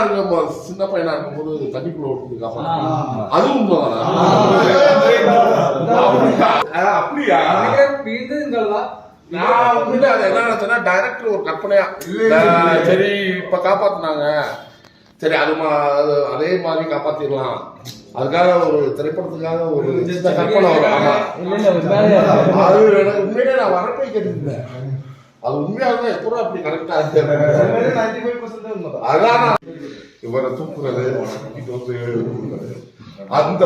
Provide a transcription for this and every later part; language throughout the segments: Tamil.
இருக்கும் சின்ன பையனா இருக்கும்போது தண்ணிக்குள்ள ஓட்டு காப்பாற்ற அதுவும் அப்படியா நான் உண்மையில அது என்ன நினைச்சேன்னா டைரக்டர் ஒரு கற்பனையா சரி இப்ப காப்பாத்தினாங்க சரி அது அதே மாதிரி காப்பாத்திடலாம் அதுக்காக ஒரு திரைப்படத்துக்காக ஒரு கற்பனை வரும். ஆமா அது உண்மையிலே நான் வரப்பை கேட்டுருந்தேன் அது உண்மையாக எப்போ அப்படி கரெக்டா அதான் இவரை தூக்குறது அந்த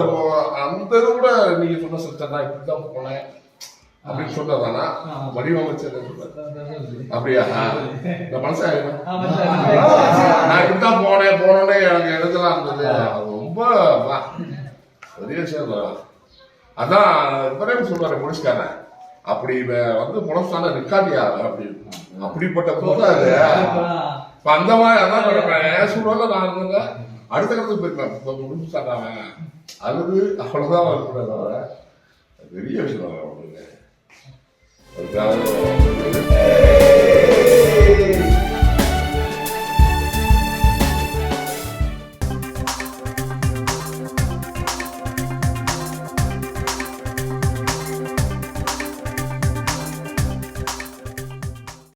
அந்த இது கூட நீங்க சொன்ன சிஸ்டர் இப்படிதான் போனேன் அப்படின்னு சொன்னதானா வடிவமைச்சது அப்படியா இந்த மனசா நான் இப்படிதான் போனேன்னு எனக்கு எழுதலாம் இருந்தது அது ரொம்ப பெரிய விஷயம் அதான் இவரே சொல்றாரு போலீஸ்காரன் அப்படி வந்து முனஸ்தான நிக்காட்டியா அப்படின்னு அப்படிப்பட்ட போது அது அந்த மாதிரி அதான் சொல்றாங்க நான் இருந்தேங்க அடுத்த கட்டத்துக்கு போயிருப்பேன் இப்ப முடிச்சுட்டாங்க அழுது அவ்வளவுதான் வரக்கூடாது பெரிய விஷயம் அவங்களுக்கு அதுக்காக